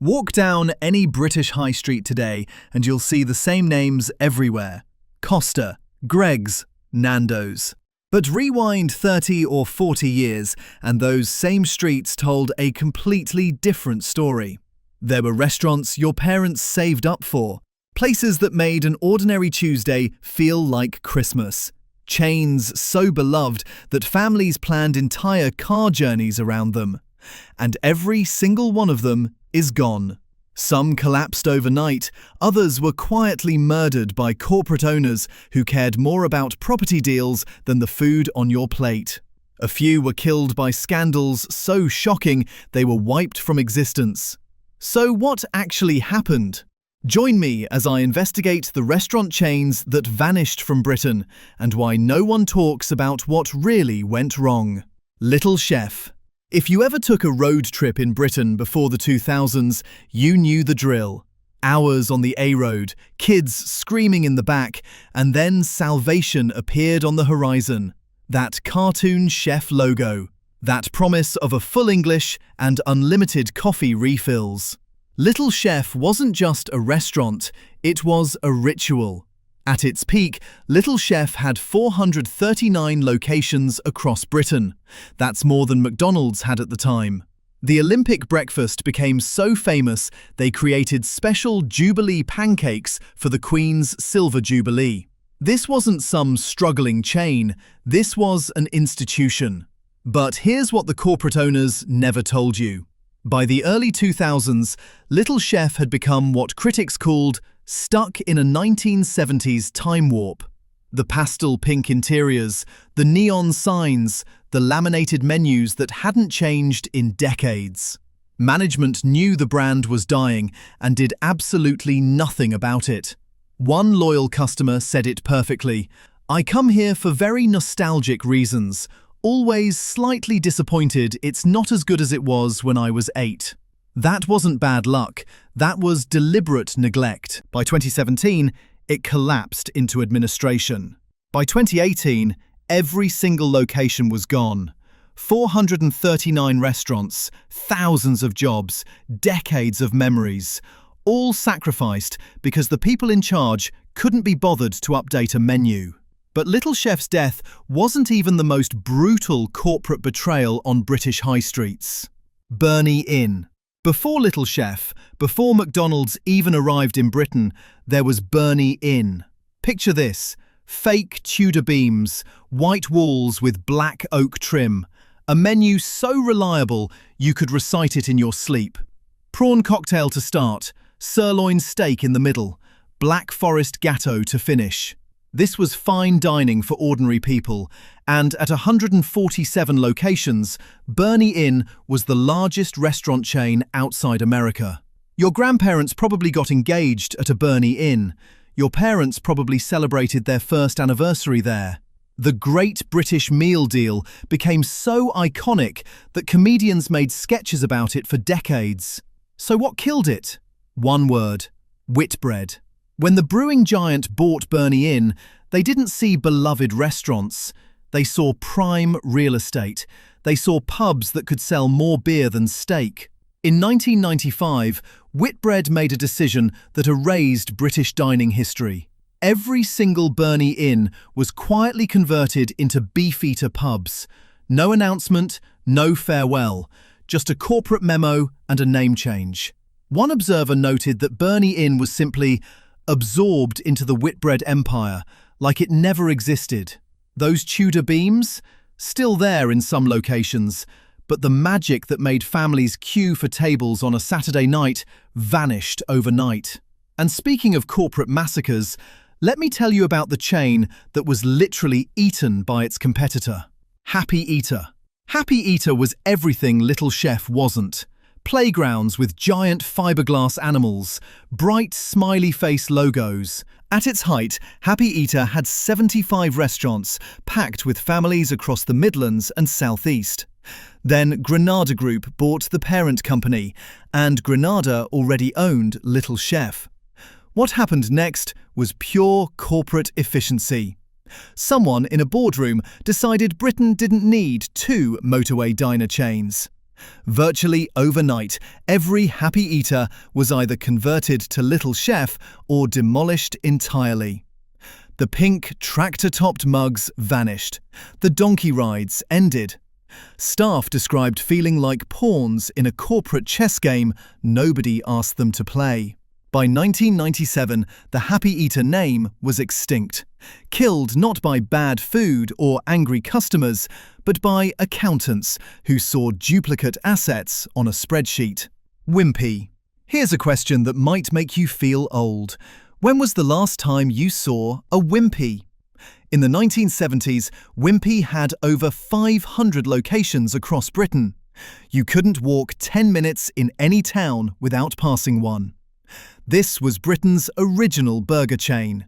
Walk down any British high street today and you'll see the same names everywhere. Costa, Greggs, Nando's. But rewind 30 or 40 years and those same streets told a completely different story. There were restaurants your parents saved up for, places that made an ordinary Tuesday feel like Christmas. Chains so beloved that families planned entire car journeys around them. And every single one of them is gone. Some collapsed overnight, others were quietly murdered by corporate owners who cared more about property deals than the food on your plate. A few were killed by scandals so shocking they were wiped from existence. So what actually happened? Join me as I investigate the restaurant chains that vanished from Britain and why no one talks about what really went wrong. Little Chef. If you ever took a road trip in Britain before the 2000s, you knew the drill. Hours on the A-road, kids screaming in the back, and then salvation appeared on the horizon. That cartoon chef logo. That promise of a full English and unlimited coffee refills. Little Chef wasn't just a restaurant, it was a ritual. At its peak, Little Chef had 439 locations across Britain. That's more than McDonald's had at the time. The Olympic breakfast became so famous they created special Jubilee pancakes for the Queen's Silver Jubilee. This wasn't some struggling chain, this was an institution. But here's what the corporate owners never told you. By the early 2000s, Little Chef had become what critics called stuck in a 1970s time warp. The pastel pink interiors, the neon signs, the laminated menus that hadn't changed in decades. Management knew the brand was dying and did absolutely nothing about it. One loyal customer said it perfectly, "I come here for very nostalgic reasons. Always slightly disappointed it's not as good as it was when I was 8. That wasn't bad luck, that was deliberate neglect. By 2017, it collapsed into administration. By 2018, every single location was gone. 439 restaurants, thousands of jobs, decades of memories, all sacrificed because the people in charge couldn't be bothered to update a menu. But Little Chef's death wasn't even the most brutal corporate betrayal on British high streets. Burney Inn. Before Little Chef, before McDonald's even arrived in Britain, there was Burney Inn. Picture this: fake Tudor beams, white walls with black oak trim, a menu so reliable you could recite it in your sleep. Prawn cocktail to start, sirloin steak in the middle, Black Forest Gatto to finish. This was fine dining for ordinary people, and at 147 locations, Burney Inn was the largest restaurant chain outside America. Your grandparents probably got engaged at a Burney Inn. Your parents probably celebrated their first anniversary there. The Great British Meal Deal became so iconic that comedians made sketches about it for decades. So what killed it? One word: Whitbread. When the brewing giant bought Burney Inn, they didn't see beloved restaurants. They saw prime real estate. They saw pubs that could sell more beer than steak. In 1995, Whitbread made a decision that erased British dining history. Every single Burney Inn was quietly converted into beefeater pubs. No announcement, no farewell, just a corporate memo and a name change. One observer noted that Burney Inn was simply absorbed into the Whitbread empire, like it never existed. Those Tudor beams? Still there in some locations, but the magic that made families queue for tables on a Saturday night vanished overnight. And speaking of corporate massacres, let me tell you about the chain that was literally eaten by its competitor. Happy Eater. Happy Eater was everything Little Chef wasn't. Playgrounds with giant fiberglass animals, bright smiley face logos. At its height, Happy Eater had 75 restaurants, packed with families across the Midlands and South East. Then Granada Group bought the parent company, and Granada already owned Little Chef. What happened next was pure corporate efficiency. Someone in a boardroom decided Britain didn't need 2 motorway diner chains. Virtually overnight, every happy eater was either converted to Little Chef or demolished entirely. The pink tractor-topped mugs vanished. The donkey rides ended. Staff described feeling like pawns in a corporate chess game nobody asked them to play. By 1997, the Happy Eater name was extinct, killed not by bad food or angry customers, but by accountants who saw duplicate assets on a spreadsheet. Wimpy. Here's a question that might make you feel old. When was the last time you saw a Wimpy? In the 1970s, Wimpy had over 500 locations across Britain. You couldn't walk 10 minutes in any town without passing one. This was Britain's original burger chain.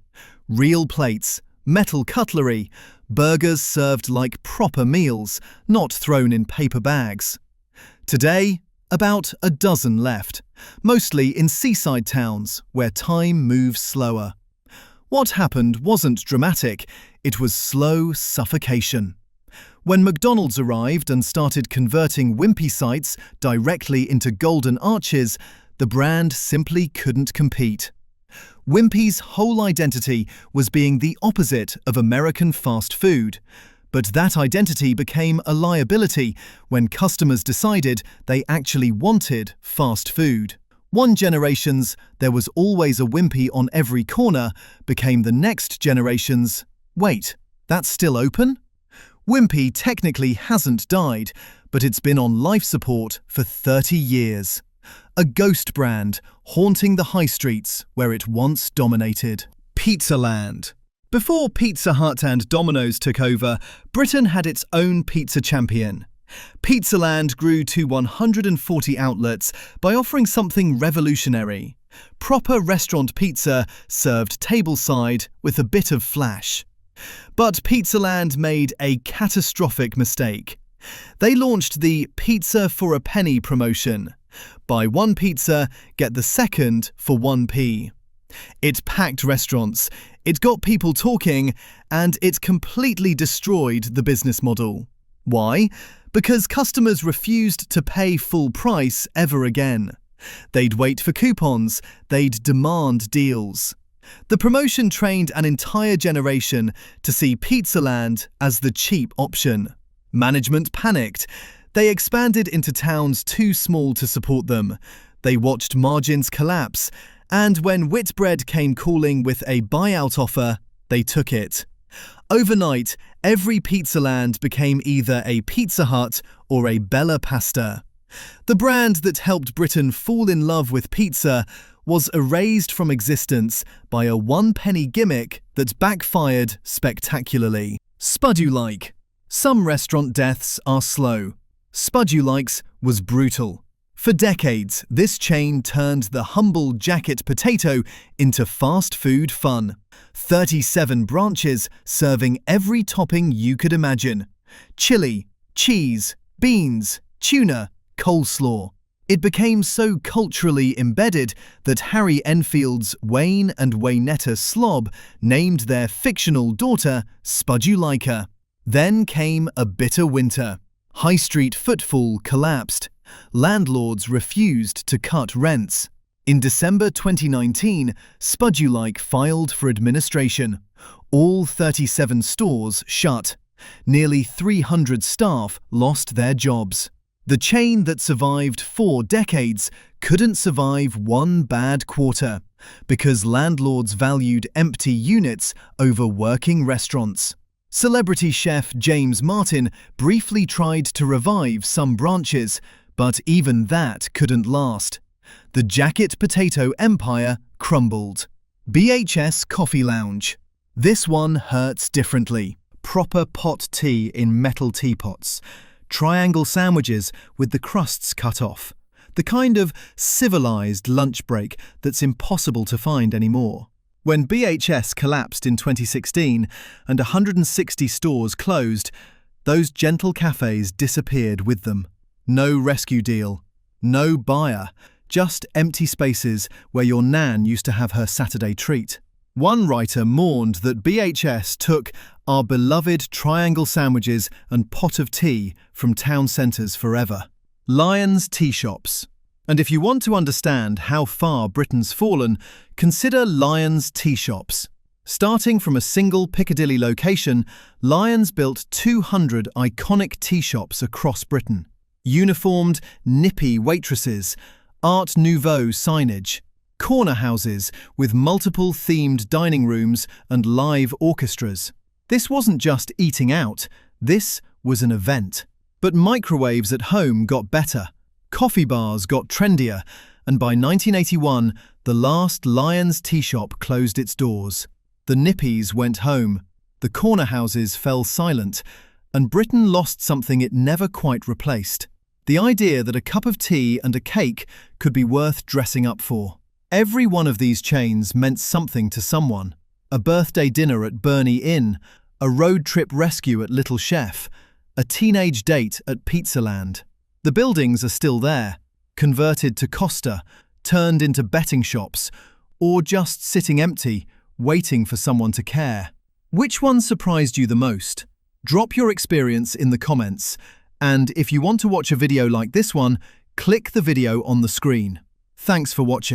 Real plates, metal cutlery, burgers served like proper meals, not thrown in paper bags. Today, about a dozen left, mostly in seaside towns where time moves slower. What happened wasn't dramatic, it was slow suffocation. When McDonald's arrived and started converting Wimpy sites directly into golden arches, the brand simply couldn't compete. Wimpy's whole identity was being the opposite of American fast food. But that identity became a liability when customers decided they actually wanted fast food. One generation's "there was always a Wimpy on every corner" became the next generation's "wait, that's still open?" Wimpy technically hasn't died, but it's been on life support for 30 years. A ghost brand haunting the high streets where it once dominated. Pizzaland. Before Pizza Hut and Domino's took over, Britain had its own pizza champion. Pizzaland grew to 140 outlets by offering something revolutionary: proper restaurant pizza served tableside with a bit of flash. But Pizzaland made a catastrophic mistake. They launched the "Pizza for a Penny" promotion. Buy one pizza, get the second for 1p. It packed restaurants, it got people talking, and it completely destroyed the business model. Why? Because customers refused to pay full price ever again. They'd wait for coupons, they'd demand deals. The promotion trained an entire generation to see Pizzaland as the cheap option. Management panicked. They expanded into towns too small to support them. They watched margins collapse, and when Whitbread came calling with a buyout offer, they took it. Overnight, every Pizzaland became either a Pizza Hut or a Bella Pasta. The brand that helped Britain fall in love with pizza was erased from existence by a one-penny gimmick that backfired spectacularly. Spudulike. Some restaurant deaths are slow. Spudulike's was brutal. For decades, this chain turned the humble jacket potato into fast food fun. 37 branches serving every topping you could imagine: chili, cheese, beans, tuna, coleslaw. It became so culturally embedded that Harry Enfield's Wayne and Waynetta Slob named their fictional daughter Spudulike. Then came a bitter winter. High street footfall collapsed. Landlords refused to cut rents. In December 2019, Spudulike filed for administration. All 37 stores shut. Nearly 300 staff lost their jobs. The chain that survived 4 decades couldn't survive one bad quarter because landlords valued empty units over working restaurants. Celebrity chef James Martin briefly tried to revive some branches, but even that couldn't last. The jacket potato empire crumbled. BHS Coffee Lounge. This one hurts differently. Proper pot tea in metal teapots. Triangle sandwiches with the crusts cut off. The kind of civilized lunch break that's impossible to find anymore. When BHS collapsed in 2016 and 160 stores closed, those gentle cafes disappeared with them. No rescue deal, no buyer, just empty spaces where your nan used to have her Saturday treat. One writer mourned that BHS took our beloved triangle sandwiches and pot of tea from town centres forever. Lions' tea shops. And if you want to understand how far Britain's fallen, consider Lions' tea shops. Starting from a single Piccadilly location, Lions built 200 iconic tea shops across Britain. Uniformed, nippy waitresses, Art Nouveau signage, corner houses with multiple themed dining rooms and live orchestras. This wasn't just eating out, this was an event. But microwaves at home got better, coffee bars got trendier, and by 1981, the last Lions tea shop closed its doors. The nippies went home, the corner houses fell silent, and Britain lost something it never quite replaced. The idea that a cup of tea and a cake could be worth dressing up for. Every one of these chains meant something to someone. A birthday dinner at Burney Inn, a road trip rescue at Little Chef, a teenage date at Pizzaland. The buildings are still there, converted to Costa, turned into betting shops, or just sitting empty, waiting for someone to care. Which one surprised you the most? Drop your experience in the comments, and if you want to watch a video like this one, click the video on the screen. Thanks for watching.